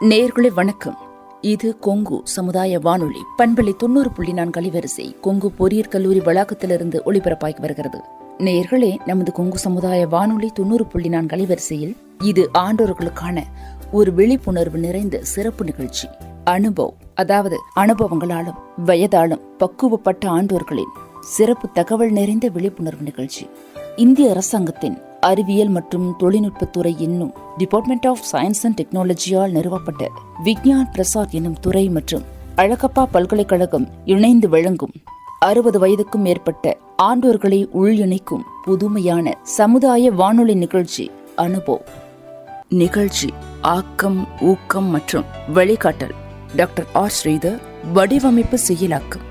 நேயர்களே வணக்கம். இது கொங்கு சமுதாய வானொலி பண்பலை 90.4 அலைவரிசை கொங்கு பொறியியற் கல்லூரி வளாகத்திலிருந்து ஒளிபரப்பாகி வருகிறது. நேயர்களே, நமது கொங்கு சமுதாய வானொலி 90.4 அலைவரிசையில் இது ஆண்டோர்களுக்கான ஒரு விழிப்புணர்வு நிறைந்த சிறப்பு நிகழ்ச்சி. அதாவது அனுபவங்களாலும் வயதாலும் பக்குவப்பட்ட ஆண்டோர்களின் சிறப்பு தகவல் நிறைந்த விழிப்புணர்வு நிகழ்ச்சி. இந்திய அரசாங்கத்தின் அறிவியல் மற்றும் தொழில்நுட்பத்துறை என்னும் டிபார்ட்மெண்ட் ஆஃப் சயின்ஸ் அண்ட் டெக்னாலஜியால் நிறுவப்பட்ட விக்ஞான் பிரசாத் என்னும் துறை மற்றும் அழகப்பா பல்கலைக்கழகம் இணைந்து வழங்கும் 60 வயதுக்கும் மேற்பட்ட ஆண்டோர்களை உள்இணைக்கும் புதுமையான சமுதாய வானொலி நிகழ்ச்சி அனுபவ். நிகழ்ச்சி ஆக்கம், ஊக்கம் மற்றும் வழிகாட்டல் டாக்டர் ஆர் ஸ்ரீதர். வடிவமைப்பு செயலாக்கம்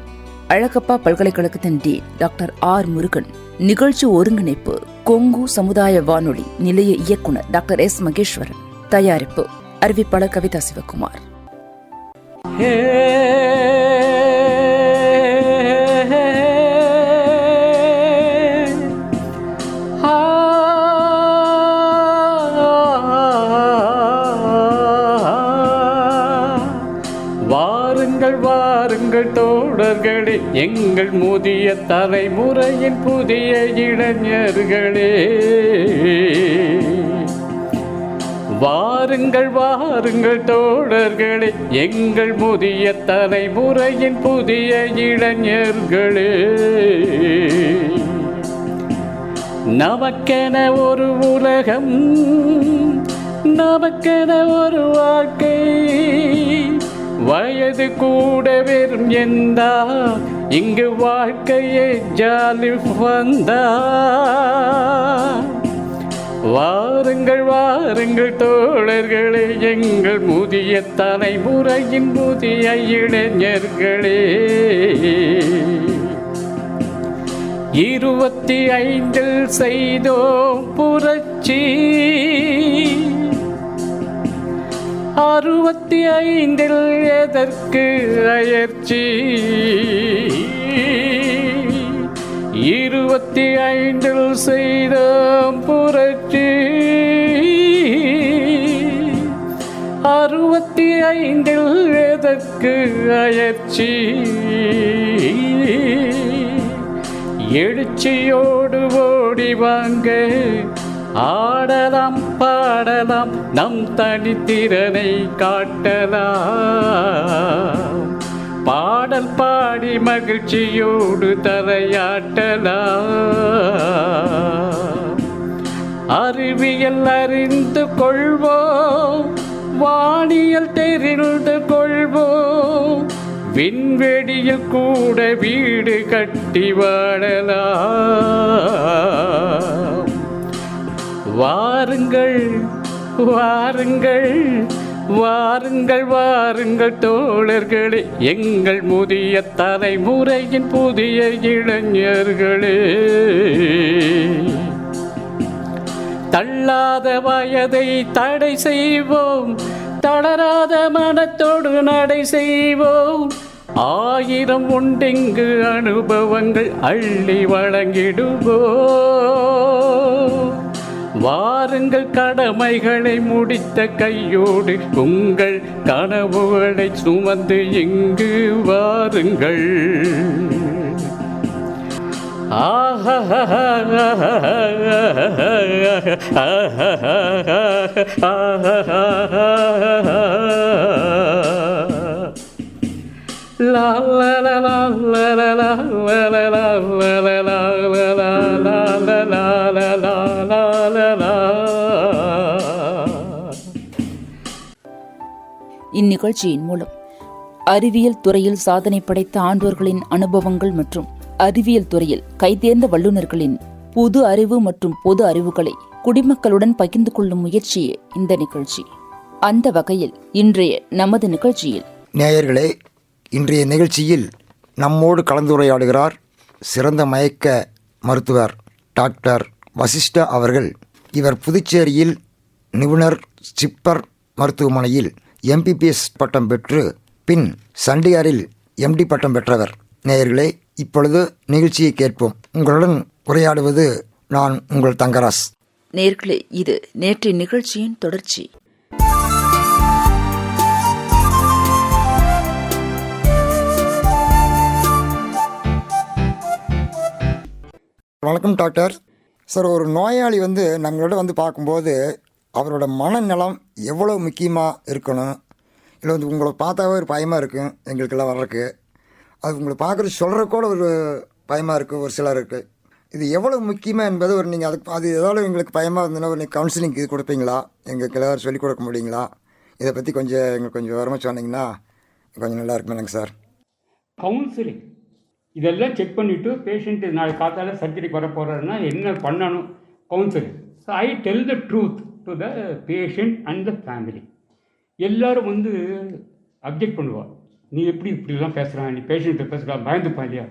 அழகப்பா பல்கலைக்கழகத்தின் டீன் டாக்டர் ஆர் முருகன். நிகழ்ச்சி ஒருங்கிணைப்பு கொங்கு சமுதாய வானொலி நிலைய இயக்குனர் டாக்டர் எஸ் மகேஸ்வரன். தயாரிப்பு அறிவிப்பாளர் கவிதா சிவகுமார். வாருங்கள் தோழர்களே, எங்கள் முதிய தலைமுறையின் புதிய இளைஞர்களே. வாருங்கள் தோழர்களே, எங்கள் முதிய தலைமுறையின் புதிய இளைஞர்களே. நமக்கென ஒரு உலகம், நமக்கென ஒரு வாழ்க்கை, வயது கூட வெறும் எந்தா, இங்கு வாழ்க்கையே ஜாலி வந்தா. வாருங்கள் தோழர்களே, எங்கள் முதிய தலைமுறையின் புதிய இளைஞர்களே. 25 செய்தோம் புரட்சி, 65 எதற்கு அயற்சி. 25 செய்தோம் புரட்சி, 65 எதற்கு அயற்சி. எழுச்சியோடு ஓடி வாங்க, ஆடலாம் பாடலாம், நம் தனித்திறனை காட்டலாம். பாடல் பாடி மகிழ்ச்சியோடு தலையாட்டலாம். அறிவியல் அறிந்து கொள்வோம், வானியல் தெரிந்து கொள்வோம், விண்வெளியில் கூட வீடு கட்டி வாழலாம். வாருங்கள் தோழர்களே, எங்கள் முதிய தலைமுறையின் புதிய இளைஞர்களே. தள்ளாத வயதை தடை செய்வோம், தளராத மனத்தோடு நடை செய்வோம். 1000 உண்டெங்கு அனுபவங்கள் அள்ளி வழங்கிடுவோம். வாருங்கள் கடமைகளை முடித்த கையோடு, உங்கள் கனவுகளை சுமந்து இங்கு வாருங்கள். La la la la la la la la la la la la la. இந்நிகழ்ச்சியின் மூலம் அறிவியல் துறையில் சாதனை படைத்த ஆண்டோர்களின் அனுபவங்கள் மற்றும் அறிவியல் துறையில் கைதேர்ந்த வல்லுநர்களின் புது அறிவு மற்றும் பொது அறிவுகளை குடிமக்களுடன் பகிர்ந்து கொள்ளும் முயற்சியே இந்த நிகழ்ச்சி. அந்த வகையில் இன்றைய நமது நிகழ்ச்சியில் நேயர்களே, இன்றைய நிகழ்ச்சியில் நம்மோடு கலந்துரையாடுகிறார் சிறந்த மயக்க மருத்துவர் டாக்டர் வசிஷ்டா அவர்கள். இவர் புதுச்சேரியில் நிபுணர் சிப்பர் மருத்துவமனையில் எம்பிபிஎஸ் பட்டம் பெற்று பின் சண்டிகாரில் எம்டி பட்டம் பெற்றவர். நேயர்களே, இப்பொழுது நிகழ்ச்சியை கேட்போம். உங்களுடன் உரையாடுவது நான் உங்கள் தங்கராஸ். நேயர்களே, இது நேற்றைய நிகழ்ச்சியின் தொடர்ச்சி. வணக்கம் டாக்டர். சார், ஒரு நோயாளி நம்மளோட பார்க்கும்போது அவரோட மனநலம் எவ்வளோ முக்கியமாக இருக்கணும்? இல்லை உங்களை பார்த்தாவே ஒரு பயமாக இருக்கும் எங்களுக்கெல்லாம் வர்றதுக்கு. அது உங்களை பார்க்குறது சொல்கிற கூட ஒரு பயமாக இருக்குது ஒரு சிலருக்கு. இது எவ்வளோ முக்கியமாக என்பது நீங்கள் அது ஏதாவது எங்களுக்கு பயமாக இருந்ததுன்னா நீங்கள் கவுன்சிலிங் இது கொடுப்பீங்களா? எங்களுக்கு ஏதாவது சொல்லிக் கொடுக்க முடியுங்களா? இதை பற்றி எங்களுக்கு கொஞ்சம் விவரமாக சொன்னீங்கன்னா கொஞ்சம் நல்லா இருக்குமேங்க சார். கவுன்சிலிங் இதெல்லாம் செக் பண்ணிவிட்டு பேஷண்ட்டு நாளைக்கு காத்தால சர்ஜரிக்கு வர போகிறாருன்னா என்ன பண்ணணும்? Counselling. So I tell the truth to the patient and the family. எல்லோரும் அப்ஜெக்ட் பண்ணுவாள். நீ இப்படிலாம் பேசுகிறான், நீ பேஷண்ட்டை பேசுகிறான், பயந்துப்பா இல்லையா?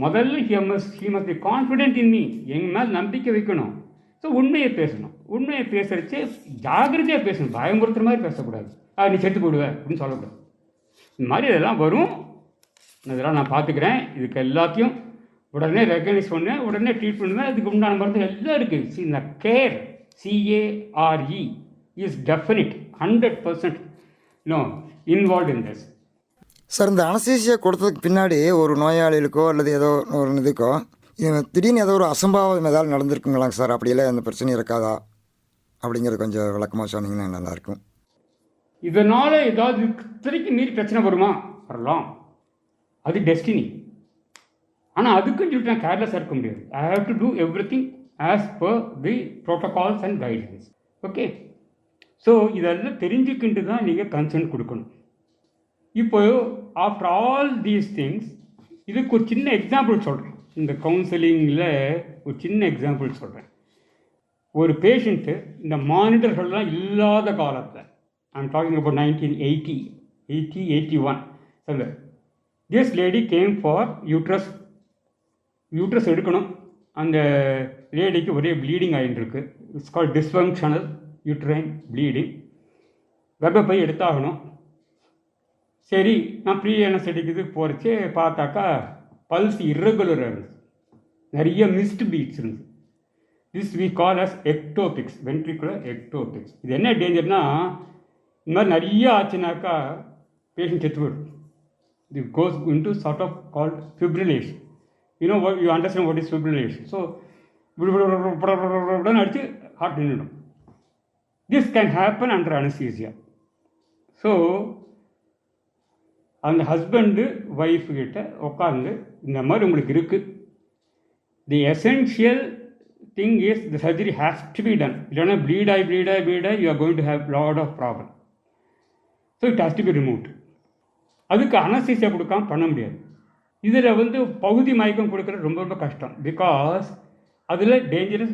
முதல்ல he must be confident in me. எங்கள் மேலே நம்பிக்கை வைக்கணும். ஸோ உண்மையை பேசணும். உண்மையை பேசுகிறச்சு ஜாகிரதையாக பேசணும். பயமுறுத்துற மாதிரி பேசக்கூடாது. நீ செத்து போடுவேன் அப்படின்னு சொல்லக்கூடாது. இந்த மாதிரி இதெல்லாம் வரும். இதெல்லாம் நான் பார்த்துக்கிறேன். இதுக்கு எல்லாத்தையும் உடனே ரெக்கக்னைஸ் பண்ணேன், உடனே ட்ரீட் பண்ணுவேன். அதுக்கு உண்டான மருந்து எல்லாம் இருக்குது. இந்த care CARE is definite 100% involve in this. Sir, இந்த அனஸ்தீசியா கொடுத்ததுக்கு பின்னாடி ஒரு நோயாளிகளுக்கோ அல்லது ஏதோ ஒரு இதுக்கோ திடீர்னு ஏதோ ஒரு அசம்பாவிதம் ஏதாவது நடந்திருக்குங்களாங்க சார்? அப்படியெல்லாம் எந்த பிரச்சனையும் இருக்காதா? அப்படிங்கிறது கொஞ்சம் விளக்கமாக சொன்னீங்கன்னா நல்லாயிருக்கும். இதனால் ஏதாவது இத்தனைக்கு மீறி பிரச்சனை வருமா? வரலாம். அது டெஸ்டினி. ஆனால் அதுக்குன்னு சொல்லிட்டு நான் கேர்லெஸ்ஸாக இருக்க முடியாது. I have to do everything as per the protocols and guidelines. Okay. So இதெல்லாம் தெரிஞ்சுக்கிட்டு தான் நீங்கள் கன்சர்ன் கொடுக்கணும். இப்போ ஆஃப்டர் ஆல் தீஸ் திங்ஸ் இதுக்கு ஒரு சின்ன எக்ஸாம்பிள் சொல்கிறேன். இந்த கவுன்சிலிங்கில் ஒரு சின்ன எக்ஸாம்பிள் சொல்கிறேன். ஒரு பேஷண்ட்டு இந்த மானிட்டர்கள்லாம் இல்லாத காலத்தில், ஐம் டாக்கிங் அபவுட் 1980, 81 சொல்லுங்கள். This lady game for uterus எடுக்கணும். அந்த லேடிக்கு ஒரே ப்ளீடிங் ஆகிட்டுருக்கு. It's called dysfunctional uterine bleeding. கர்ப்பப்பை எடுத்தாகணும். சரி, நான் ப்ரீ அனஸ்தெட்டிக்கு போகிறச்சே பார்த்தாக்கா பல்ஸ் இர்ரெகுலராக இருந்துச்சு. நிறைய மிஸ்டு பீட்ஸ் இருந்துச்சு. This we call as ectopics, ventricular ectopics. இது என்ன டேஞ்சர்னா, இந்த மாதிரி நிறைய ஆச்சுனாக்கா பேஷண்ட் செத்து போயிடும். It goes into sort of called fibrillation. You understand what is fibrillation. So அடிச்சு ஹார்ட் நின்றுடும். This can happen under anesthesia. So அந்த ஹஸ்பண்டு ஒய்ஃபு கிட்ட உட்காந்து இந்த மாதிரி உங்களுக்கு இருக்குது, the essential thing is the surgery has to be done. இல்லைன்னா ப்ளீட் ஆகி you are going to have lot of problem. So it has to be removed. அதுக்கு அனஸ்தீசியா கொடுக்காம பண்ண முடியாது. இதில் பகுதி மயக்கம் கொடுக்குறது ரொம்ப ரொம்ப கஷ்டம். பிகாஸ் அதில் டேஞ்சரஸ்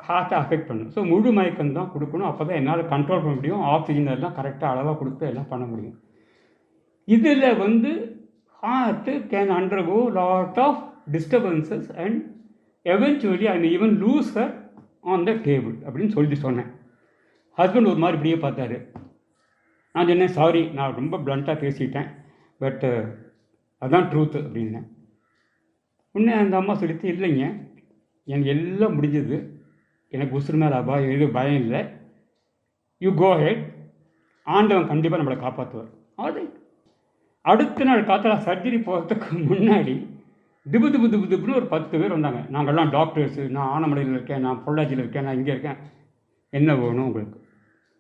ஹார்ட்டை அஃபெக்ட் பண்ணும். ஸோ முழு மயக்கம் தான் கொடுக்கணும். அப்போ தான் என்னால் கண்ட்ரோல் பண்ண முடியும். ஆக்சிஜன் எல்லாம் கரெக்டாக அளவாக கொடுத்து எல்லாம் பண்ண முடியும். இதில் heart can undergo lot of disturbances and eventually I may even lose her on the table அப்படின்னு சொன்னேன். ஹஸ்பண்ட் ஒரு மாதிரி இப்படியே பார்த்தாரு. நான் சொன்னேன், சாரி, நான் ரொம்ப ப்ளண்ட்டாக பேசிட்டேன், பட் அதுதான் ட்ரூத்து அப்படின்னேன். உடனே அந்த அம்மா சொல்லிட்டு, இல்லைங்க, எனக்கு எல்லாம் முடிஞ்சது, எனக்கு உசுறு மேலே எதுவும் பயம் இல்லை, யூ கோ ஹெட், ஆண்டவன் கண்டிப்பாக நம்மளை காப்பாற்றுவார். அது அடுத்த நாள் காத்தால சர்ஜரி போகிறதுக்கு முன்னாடி திபுன்னு ஒரு 10 பேர் வந்தாங்க. நாங்கள்லாம் டாக்டர்ஸு, நான் ஆனமலையில் இருக்கேன், நான் பொள்ளாச்சியில் இருக்கேன், நான் இங்கே இருக்கேன், என்ன வேணும் உங்களுக்கு?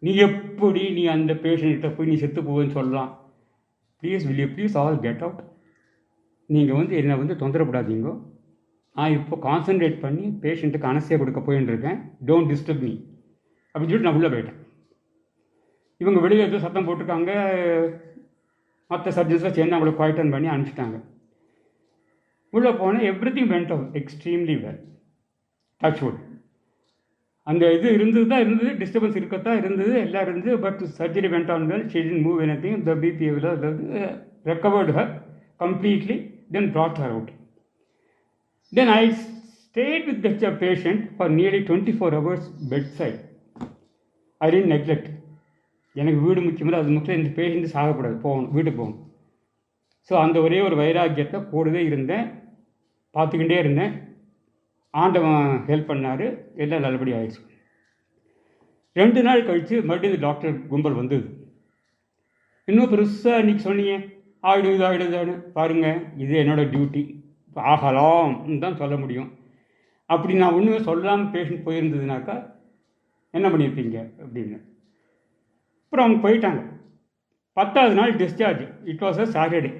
நீ அந்த பேஷண்ட்டை போய் நீ செத்து போவேன்னு சொல்லலாம்? Please all get out. நீங்கள் என்னை தொந்தரப்படாதீங்க. நான் இப்போ கான்சன்ட்ரேட் பண்ணி பேஷண்ட்டுக்கு அனஸ்தீசியா கொடுக்க போயின்னு இருக்கேன். டோன்ட் டிஸ்டர்ப் மீ அப்படின்னு சொல்லிட்டு நான் உள்ளே போயிட்டேன். இவங்க வெளியே எதுவும் சத்தம் போட்டிருக்காங்க. மற்ற சர்ஜன்ஸ்லாம் சேர்ந்து அவங்கள குவாய்டன் பண்ணி அனுப்பிச்சிட்டாங்க. உள்ளே போனால் everything went out extremely well, touch wood. அந்த இது இருந்தது, டிஸ்டர்பன்ஸ் இருக்கத்தான் இருந்தது, எல்லாம் இருந்தது. But surgery went on well. She didn't move anything. The BP recovered her completely, then brought her out. Then I stayed with the patient for nearly 24 hours bedside. I didn't neglect. எனக்கு வீடு முக்கியமில்லை, அது முக்கியம். இந்த patient சாகக்கூடாது, வீட்டுக்கு போகணும். So அந்த ஒரே ஒரு வைராக்கியத்தை கூடவே இருந்தேன், பார்த்துக்கிட்டே இருந்தேன். ஆண்டவன் ஹெல்ப் பண்ணார், எல்லாம் நல்லபடி ஆயிடுச்சு. 2 நாள் கழித்து மறுபடியும் இந்த டாக்டர் கும்பல் வந்தது. இன்னும் பெருசாக இன்றைக்கி சொன்னீங்க, ஆகிடுதான்னு பாருங்கள், இது என்னோடய டியூட்டி, ஆகலாம்னு தான் சொல்ல முடியும். அப்படி நான் ஒன்றுமே சொல்லாமல் பேஷண்ட் போயிருந்ததுனாக்கா என்ன பண்ணியிருப்பீங்க அப்படின்னு. அப்புறம் அவங்க போயிட்டாங்க. 10வது நாள் discharge. It was a Saturday.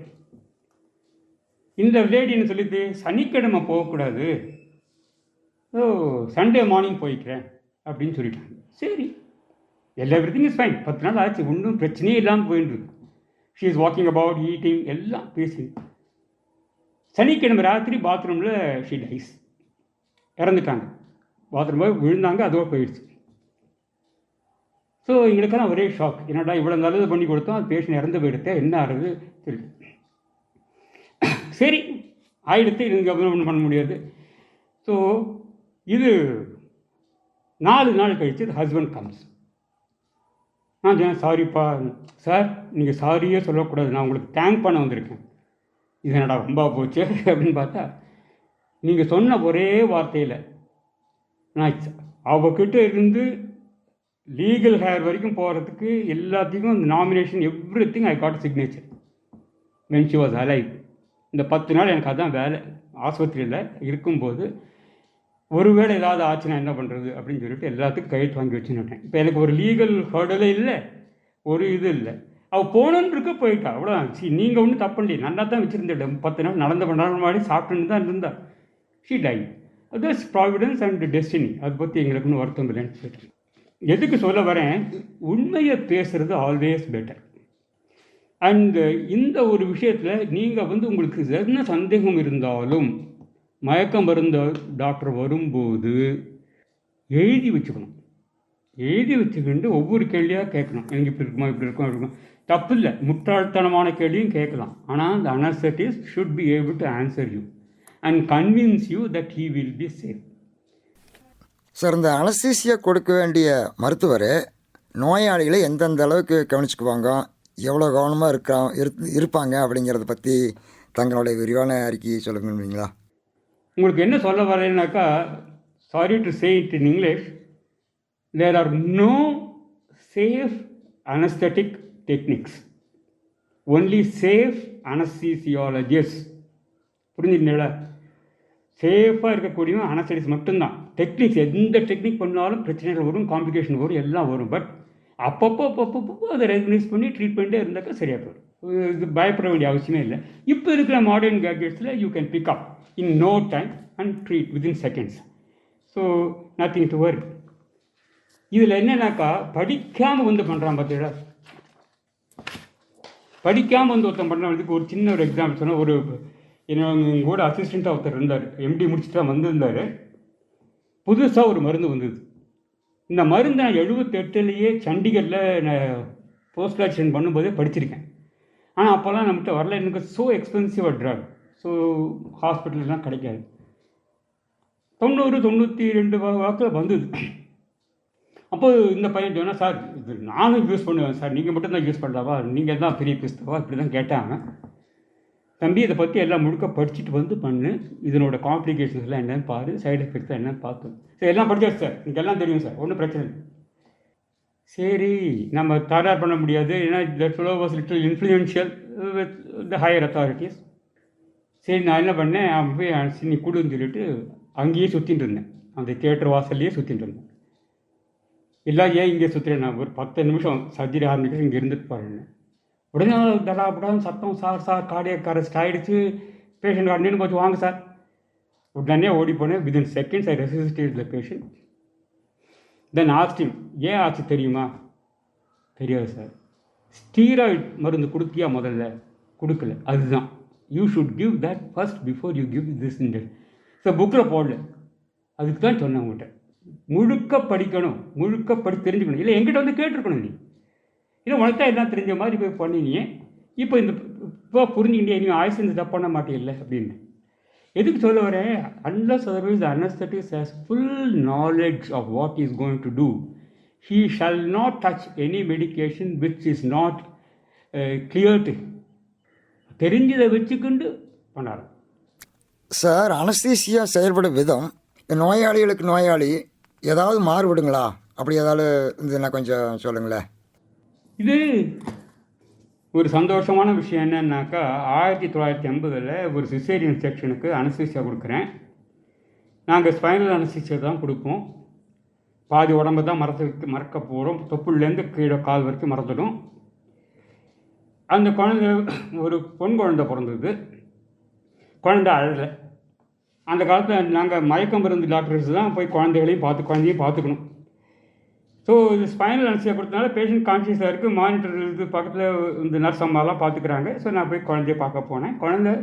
இந்த லேடின்னு சொல்லிட்டு சனிக்கிழமை போகக்கூடாது, ஓ சண்டே மார்னிங் போய்க்கிறேன் அப்படின்னு சொல்லிட்டாங்க. சரி, எவ்ரிதிங் இஸ் ஃபைன். 10 நாள் ஆச்சு, ஒன்றும் பிரச்சனையே இல்லாமல் போயிட்டுருக்கு. She is walking about, eating, எல்லாம் பேசி. சனிக்கிழமை ராத்திரி பாத்ரூமில் ஷீ டைஸ், இறந்துட்டாங்க. பாத்ரூம் போய் விழுந்தாங்க, அதோடு போயிடுச்சு. ஸோ எங்களுக்கெல்லாம் ஒரே ஷாக். என்னடா இவ்வளோ நல்லது பண்ணி கொடுத்தோம், அது பேஷண்ட் இறந்து போயிடுத்து, என்ன ஆகுது சரி. சரி ஆயிடுத்து, இதுக்கு அப்புறம் ஒன்றும் பண்ண முடியாது. ஸோ இது 4 நாள் கழித்து ஹஸ்பண்ட் கம்ஸ். நான் சொன்னேன், சாரிப்பா சார், நீங்கள் சாரியே சொல்லக்கூடாது, நான் உங்களுக்கு தேங்க் பண்ண வந்திருக்கேன். இது என்னடா ரொம்ப போச்சு அப்படின்னு பார்த்தா, நீங்கள் சொன்ன ஒரே வார்த்தையில் நான் அவகிட்ட இருந்து லீகல் ஹேர் வரைக்கும் போகிறதுக்கு எல்லாத்தையும் nomination everything I got signature when she was alive. இந்த 10 நாள் எனக்கு அதுதான் வேலை. ஆஸ்பத்திரியில் இருக்கும்போது ஒருவேளை ஏதாவது ஆச்சுன்னா என்ன பண்ணுறது அப்படின்னு சொல்லிட்டு எல்லாத்துக்கும் கையெழுத்து வாங்கி வச்சுன்னுட்டேன். இப்போ எனக்கு ஒரு லீகல் ஹர்டலே இல்லை, ஒரு இது இல்லை. அவள் போனன்றிருக்க போயிட்டா, அவ்வளோதான். நீங்கள் ஒன்றும் தப்பு இல்லையே, நல்லா தான் வச்சுருந்தேன். 10 நாள் நடந்த மாதிரி சாப்பிட்டுன்னு தான் இருந்தா. She die. That's providence and destiny. அதை பற்றி எங்களுக்குன்னு வருத்தம் இல்லைன்னு சொல்லிட்டு எதுக்கு சொல்ல வரேன், உண்மையை பேசுகிறது ஆல்வேஸ் பெட்டர். அண்டு இந்த ஒரு விஷயத்தில் நீங்கள் உங்களுக்கு என்ன சந்தேகம் இருந்தாலும் மயக்க மருந்து டாக்டர் வரும்போது எழுதி வச்சுக்கணும். எழுதி வச்சுக்கிட்டு ஒவ்வொரு கேள்வியாக கேட்கணும். எனக்கு இப்படி இருக்குமா, இப்படி இருக்கும், அப்படி இருக்கும். தப்பு இல்லை, முட்டாள்தனமான கேள்வியும் கேட்கலாம். ஆனால் அந்த anaesthetist should be able to answer you and convince you that he will be safe. Sir, இந்த அனஸ்தீசியா கொடுக்க வேண்டிய மருத்துவர் நோயாளிகளை எந்தெந்த அளவுக்கு கவனிச்சுக்குவாங்க, எவ்வளோ கவனமாக இருப்பாங்க அப்படிங்கிறத பற்றி தங்களுடைய விரிவான அறிக்கையை சொல்லுங்களா? உங்களுக்கு என்ன சொல்ல வரேன்னாக்கா, sorry to say it in English, there are no safe anaesthetic techniques, only safe anaesthesiologist. புரிஞ்சுங்களா? சேஃபாக இருக்கக்கூடிய அனஸ்தட்டிக்ஸ் மட்டும்தான். டெக்னிக்ஸ் எந்த டெக்னிக் பண்ணாலும் பிரச்சனைகள் வரும், காம்ப்ளிகேஷன் வரும், எல்லாம் வரும். பட் அப்பப்போ அதை ரெகனைஸ் பண்ணி ட்ரீட்மெண்ட்டே இருந்தாக்கா சரியாக போயிடும். இது பயப்பட வேண்டிய அவசியமே இல்லை. இப்போ இருக்கிற மாடர்ன் கேட்ஜெட்ஸில் you can pick up in no time and treat within seconds. So nothing to worry. இதில் என்னன்னாக்கா, படிக்காமல் பண்ணுறான் பார்த்தீங்களா, படிக்காமல் ஒருத்தன் பண்ணுறதுக்கு ஒரு சின்ன ஒரு எக்ஸாம்பிள் சொன்னால், ஒரு கூட அசிஸ்டண்ட்டாக ஒருத்தர் இருந்தார், எம்டி முடிச்சுட்டு தான் வந்திருந்தார். புதுசாக ஒரு மருந்து வந்தது. இந்த மருந்து நான் 78லேயே சண்டிகரில் நான் போஸ்ட் கிராஜுவேஷன் பண்ணும்போதே படிச்சிருக்கேன். ஆனால் அப்போல்லாம் நம்மகிட்ட வரல, எனக்கு ஸோ எக்ஸ்பென்சிவ் ட்ரக். ஸோ ஹாஸ்பிட்டல்லாம் கிடைக்காது. 90-92 வாக்கில் வந்தது. அப்போது இந்த பையன் சொன்னால், சார் இது நானும் யூஸ் பண்ணுவேன் சார், நீங்கள் மட்டும் தான் யூஸ் பண்ணலாவா, நீங்கள் தான் பெரிய பிஸ்தவா, இப்படி தான் கேட்டாங்க. தம்பி, இதை பற்றி எல்லாம் முழுக்க படிச்சுட்டு பண்ணு, இதனோட காம்ப்ளிகேஷன்ஸ்லாம் என்னென்னு பாரு, சைடு எஃபெக்ட்ஸ் என்னென்னு பார்த்தோம். சரி, எல்லாம் படிச்சாச்சு சார், எனக்கு எல்லாம் தெரியும் சார், ஒன்றும் பிரச்சனை இல்லை. சரி, நம்ம தயார் பண்ண முடியாது, ஏன்னா that fellow was little influential with the higher authorities. சரி, நான் என்ன பண்ணேன், அவன் போய் நீ கொடுன்னு சொல்லிட்டு அங்கேயே சுற்றிட்டு இருந்தேன், அந்த தியேட்டர் வாசல்லையே சுற்றிட்டு இருந்தேன். எல்லாம் ஏன் இங்கே சுற்றுறேன், நான் ஒரு 10 நிமிஷம் சர்ஜரி ஆரம்பிட்டு இங்கே இருந்துட்டு பாருங்க. உடனே தடாபடான்னு சத்தம், சார் கார்டியக் அரெஸ்ட் ஆகிடுச்சு, பேஷண்ட் நின்று போச்சு, வாங்க சார். உடனே ஓடி போனேன். Within seconds I resisted the patient. Then asked him, ஏன் ஆச்சு தெரியுமா? தெரியாது சார். ஸ்டீராய்டு மருந்து கொடுத்தியா? முதல்ல கொடுக்கல. அதுதான், you should give that first before you give this ended. So புக்கில் போடல, அதுக்கு தான் சொன்னேன் உங்கள்கிட்ட. முழுக்க படிக்கணும், முழுக்க தெரிஞ்சுக்கணும். இல்லை என்கிட்ட கேட்டிருக்கணும். நீ இல்லை உனக்கு தான் எல்லாம் தெரிஞ்ச மாதிரி போய் பண்ணினீங்க. இப்போ புரிஞ்சுக்கிட்டே, நீ ஆயுசு தப்பு பண்ண மாட்டேங்கல்ல அப்படின்னு. எதுக்கு சொல்ல வரேன், unless otherwise the anesthetist has full knowledge of what he is going to do, he shall not touch any medication which is not clear to him. தெரிஞ்சதை வச்சுக்கிண்டு பண்ணார். சார், அனஸ்தீசியா செயல்படும் விதம் நோயாளி ஏதாவது மாறுபடுங்களா? அப்படி ஏதாவது இருந்ததுன்னா கொஞ்சம் சொல்லுங்களேன். இது ஒரு சந்தோஷமான விஷயம் என்னன்னாக்கா, 1980 ஒரு சிசேரியன் செக்ஷனுக்கு அனஸ்தீசியா கொடுக்குறேன். நாங்கள் ஸ்பைனல் அனஸ்தீசியா தான் கொடுப்போம். பாதி உடம்பு தான் மறக்க போகிறோம். தொப்புள்லேருந்து கீழே கால் வரைக்கும் மறந்துடும். அந்த குழந்தை ஒரு பொன் குழந்தை பிறந்தது. குழந்தை அழலை. அந்த காலத்தில் நாங்கள் மயக்கம் மருந்து டாக்டர்ஸ் தான் போய் குழந்தையும் பார்த்துக்கணும். ஸோ இது ஸ்பைனல் அனஸ்தீசியா கொடுத்தனால பேஷண்ட் கான்ஷியஸாக இருக்குது. மானிட்டர் இருக்குது, பக்கத்தில் இந்த நர்ஸ் அம்மாலாம் பார்த்துக்கிறாங்க. ஸோ நான் போய் குழந்தைய பார்க்க போனேன். குழந்தை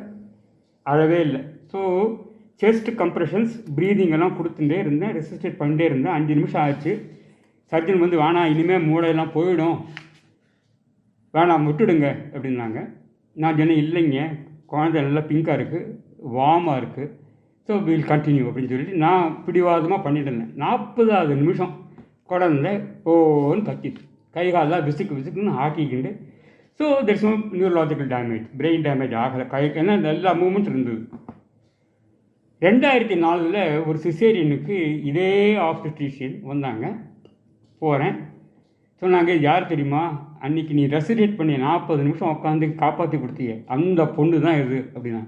அழவே இல்லை. ஸோ செஸ்ட் கம்ப்ரெஷன்ஸ், ப்ரீதிங் எல்லாம் கொடுத்துட்டே இருந்தேன், ரெசிஸ்டேட் பண்ணிட்டே இருந்தேன். 5 நிமிஷம் ஆச்சு. சர்ஜன் வந்து வேணாம், இனிமேல் மூளையெல்லாம் போயிடும், வேணாம் விட்டுடுங்க அப்படின்னாங்க. நான் சொன்னேன், இல்லைங்க, குழந்தை நல்லா பிங்காக இருக்குது, வார்மாக இருக்குது, ஸோ வில் கண்டினியூ அப்படின்னு சொல்லிட்டு நான் பிடிவாதமாக பண்ணிட்டு இருந்தேன். 40வது நிமிஷம் குழந்தை ஓன்னு கத்திட்டு கை காலெலாம் விசுக்குன்னு ஆக்கிக்கிண்டு. So there is no neurological damage, brain damage ஆகலை. ஏன்னா எல்லா மூமெண்ட் இருந்தது. 2004 ஒரு சிசேரியனுக்கு இதே ஆப்ஸ்டட்ரிஷியன் வந்தாங்க. போகிறேன், சொன்னாங்க, யார் தெரியுமா, அன்றைக்கி நீ ரெசிடேட் பண்ணி 40 நிமிஷம் உட்காந்து காப்பாற்றி கொடுத்தீங்க, அந்த பொண்ணு தான் இது அப்படின்னா.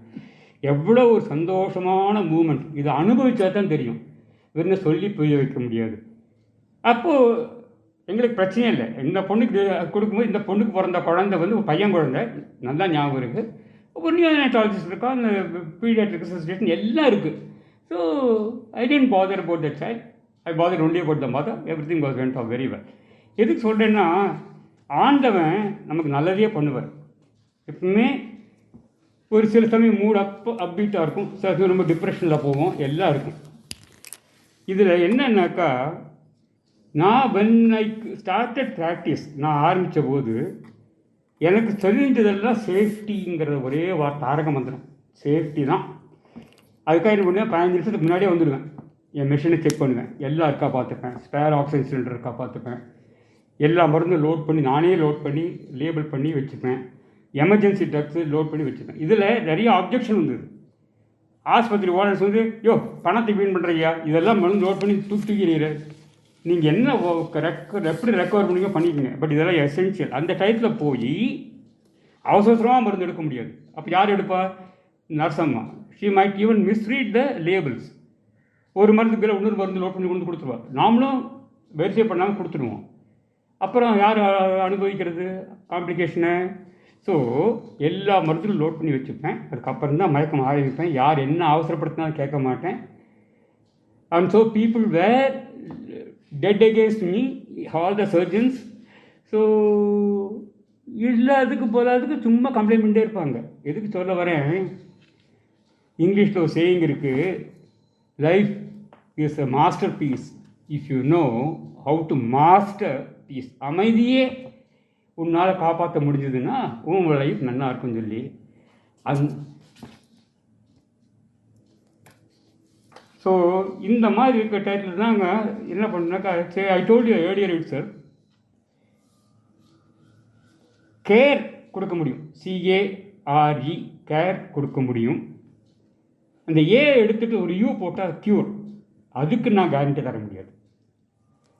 எவ்வளோ ஒரு சந்தோஷமான மூமெண்ட். இதை அனுபவிச்சா தான் தெரியும், வெறும் சொல்லி புரிய வைக்க முடியாது. அப்போது எங்களுக்கு பிரச்சனையே இல்லை. இந்த பொண்ணுக்கு கொடுக்கும்போது இந்த பொண்ணுக்கு பிறந்த குழந்தை வந்து ஒரு பையன் குழந்தை, நல்லா ஞாபகம் இருக்குது. ஒரு நியோனட்டாலஜிஸ்ட் இருக்கா, அந்த பீடியாட்ரிக் ரெசிஸ்டேஷன் எல்லாம் இருக்குது. So I don't bother about the child, I bother only about the mother. Everything was went off very well. எதுக்கு சொல்கிறேன்னா, ஆண்டவன் நமக்கு நல்லதே பண்ணுவார். எப்பவுமே ஒரு சில சமயம் மூட் அப்பீட்டாக இருக்கும், சில சமயம் ரொம்ப டிப்ரெஷனில் போவோம், எல்லாம் இருக்கும். இதில் என்னன்னாக்கா, நான் when I started practice, நான் ஆரம்பித்த போது எனக்கு தெரிஞ்சதெல்லாம் சேஃப்டிங்கிற ஒரே தாரக மந்திரம், சேஃப்டி தான். அதுக்காக என்ன பண்ணுவேன், 15 நிமிஷத்துக்கு முன்னாடியே வந்துடுவேன். என் மிஷினை செக் பண்ணுவேன், எல்லாம் இருக்கா பார்த்துப்பேன், ஸ்பேர் ஆக்சிஜன் சிலிண்டர் இருக்கா பார்த்துப்பேன், எல்லா மருந்தும் லோட் பண்ணி நானே லோட் பண்ணி லேபிள் பண்ணி வச்சுப்பேன், எமர்ஜென்சி ட்ரக்ஸு லோட் பண்ணி வச்சுப்பேன். இதில் நிறைய ஆப்ஜெக்ஷன் வந்தது. ஆஸ்பத்திரி ஓனர்ஸ் வந்து, யோ பணத்தை வீண் பண்ணுறியா, இதெல்லாம் மருந்து லோட் பண்ணி தூக்கிடுற, நீங்கள் என்ன எப்படி ரெக்கவர் பண்ணிங்க பண்ணிக்கோங்க, பட் இதெல்லாம் எசென்ஷியல். அந்த டயத்தில் போய் அவசரமாக மருந்து எடுக்க முடியாது. அப்போ யார் எடுப்பா, நர்ஸ் அம்மா. She might even misread the labels. ஒரு மருந்து பேர் இன்னொரு மருந்து லோட் பண்ணி கொண்டு கொடுத்துருவா, நாமளும் வெரிஃபை பண்ணாமல் கொடுத்துருவோம். அப்புறம் யார் அனுபவிக்கிறது காம்ப்ளிகேஷனை? ஸோ எல்லா மருந்துகளும் லோட் பண்ணி வச்சுப்பேன். அதுக்கப்புறம் தான் மயக்கம் ஆரம்பிப்பேன். யார் என்ன அவசரப்படுத்தினாலும் கேட்க மாட்டேன். And so people were dead against me, all the surgeons. ஸோ இல்லாததுக்கு போதாதுக்கு சும்மா கம்ப்ளைண்ட் பண்ணிட்டே இருப்பாங்க. எதுக்கு சொல்ல வரேன், இங்கிலீஷில் ஒரு சேயிங் இருக்குது, life is a masterpiece if you know how to master peace. அமைதியே உன்னால் காப்பாற்ற முடிஞ்சதுன்னா உன் லைஃப் நல்லா இருக்கும்னு சொல்லி ஸோ இந்த மாதிரி இருக்க டைட்டில் தாங்க என்ன பண்ணுனாக்கா, I told you earlier it sir, care கொடுக்க முடியும், CARE, கேர் கொடுக்க முடியும். அந்த ஏ எடுத்துகிட்டு ஒரு யூ போட்டால் க்யூர், அதுக்கு நான் கேரண்டி தர முடியாது.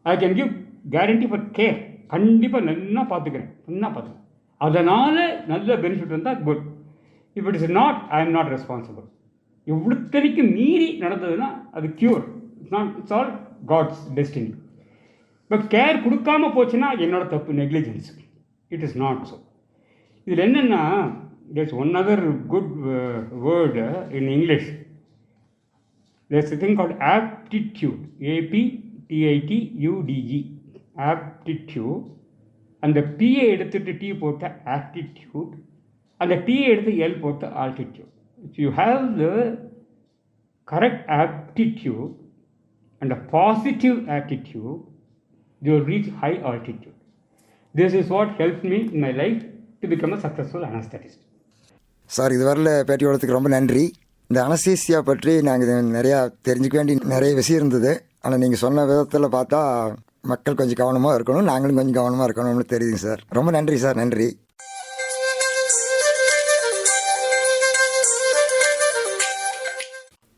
I can give guarantee for care. கண்டிப்பாக நல்லா பார்த்துக்கிறேன், அதனால் நல்ல பெனிஃபிட் வந்தால் good. If it is not, I am not responsible. எவ்வளோத்தனைக்கு மீறி நடந்ததுன்னா அது cure. It's all God's destiny. But care கொடுக்காமல் போச்சுன்னா என்னோட தப்பு, negligence. It is not so. இதில் என்னென்னா, there's one other good word in English. There's a thing called aptitude, APTITUDE, aptitude. அந்த பிஏ எடுத்துட்டு டி போட்ட ஆப்டிடியூட், அந்த டிஏ எடுத்து எல் போட்ட altitude. If you have the correct aptitude and a positive attitude, you will reach high altitude. This is what helped me in my life to become a successful anesthetist. Sir, இதுவரையில் பேட்டியோடத்துக்கு ரொம்ப நன்றி. இந்த anaesthesia பற்றி நாங்கள் நிறையா தெரிஞ்சுக்க வேண்டிய நிறைய விஷயம் இருந்தது. ஆனால் நீங்கள் சொன்ன விதத்தில் பார்த்தா மக்கள் கொஞ்சம் கவனமாக இருக்கணும், நாங்களும் கொஞ்சம் கவனமாக இருக்கணும்னு தெரியுதுங்க சார். ரொம்ப நன்றி சார், நன்றி.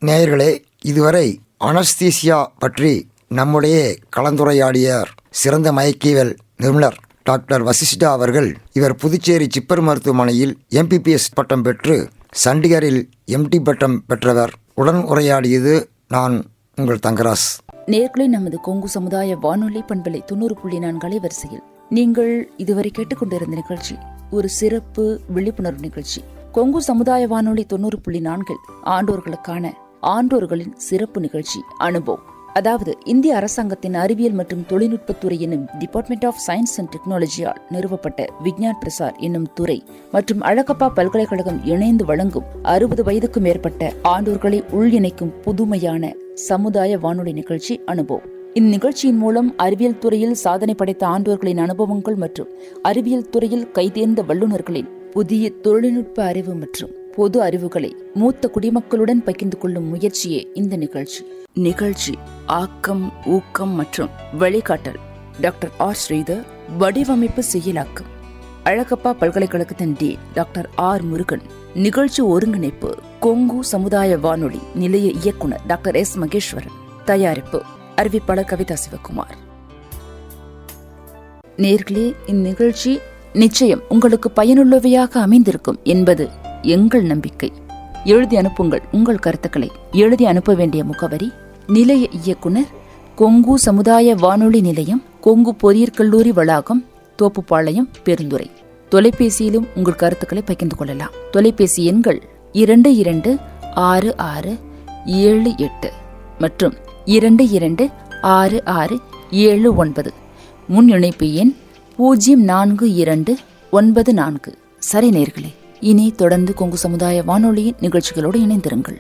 நேயர்களே, இதுவரை அனஸ்தீசியா பற்றி நம்முடைய கலந்துரையாடியார் சிறந்த மயக்கியல் நிபுணர் டாக்டர் வசிஷ்டா அவர்கள். இவர் புதுச்சேரி ஜிப்மர் மருத்துவமனையில் MPBS பட்டம் பெற்று சண்டிகரில் MD பட்டம் பெற்றவர். உடன் உரையாடியது நான் உங்கள் தங்கராஸ். நேர்களே, நமது கொங்கு சமுதாய வானொலி பண்பலை 90.4 அலைவரிசையில் நீங்கள் இதுவரை கேட்டுக்கொண்டிருந்த நிகழ்ச்சி ஒரு சிறப்பு விழிப்புணர்வு நிகழ்ச்சி. கொங்கு சமுதாய வானொலி 90.4 ஆண்டோர்களுக்கான ஆண்டோர்களின் சிறப்பு நிகழ்ச்சி அனுபவம். அதாவது இந்திய அரசாங்கத்தின் அறிவியல் மற்றும் தொழில்நுட்பத்துறை என்னும் டிபார்ட்மெண்ட் ஆஃப் சயின்ஸ் அண்ட் டெக்னாலஜியால் நிறுவப்பட்ட விஞ்ஞான் பிரசார் என்னும் துறை மற்றும் அழகப்பா பல்கலைக்கழகம் இணைந்து வழங்கும் 60 வயதுக்கும் மேற்பட்ட ஆண்டோர்களை உள்இணைக்கும் புதுமையான சமுதாய வானொலி நிகழ்ச்சி அனுபவம். இந்நிகழ்ச்சியின் மூலம் அறிவியல் துறையில் சாதனை படைத்த ஆண்டோர்களின் அனுபவங்கள் மற்றும் அறிவியல் துறையில் கைதேர்ந்த வல்லுநர்களின் புதிய தொழில்நுட்ப அறிவு மற்றும் பொது அறிவுகளை மூத்த குடிமக்களுடன் பகிர்ந்து கொள்ளும் முயற்சியே இந்த நிகழ்ச்சி ஆக்கம், ஊக்கம் மற்றும் வழிகாட்டல் டாக்டர் ஆர் ஸ்ரீதர். வடிவமைப்பு செயலாக்கம் அழகப்பா பல்கலைக்கழகத்தின் டீன் டாக்டர் ஆர் முருகன். நிகழ்ச்சி ஒருங்கிணைப்பு கொங்கு சமுதாய வானொலி நிலைய இயக்குனர் டாக்டர் எஸ் மகேஸ்வரன். தயாரிப்பு அறிவிப்பாளர் கவிதா சிவகுமார். நேர்களே, இந்நிகழ்ச்சி நிச்சயம் உங்களுக்கு பயனுள்ளவையாக அமைந்திருக்கும் என்பது எங்கள் நம்பிக்கை. எழுதி அனுப்புங்கள் உங்கள் கருத்துக்களை. எழுதி அனுப்ப வேண்டிய முகவரி: நிலைய இயக்குனர், கொங்கு சமுதாய வானொலி நிலையம், கொங்கு பொறியியற் கல்லூரி வளாகம், தோப்புப்பாளையம், பெருந்துறை. தொலைபேசியிலும் உங்கள் கருத்துக்களை பகிர்ந்து கொள்ளலாம். தொலைபேசி எண்கள் 226678 மற்றும் 226679. முன் இணைப்பு எண் 042994. சரி நேயர்களே, இனி தொடர்ந்து கொங்கு சமுதாய வானொலியின் நிகழ்ச்சிகளோடு இணைந்திருங்கள்.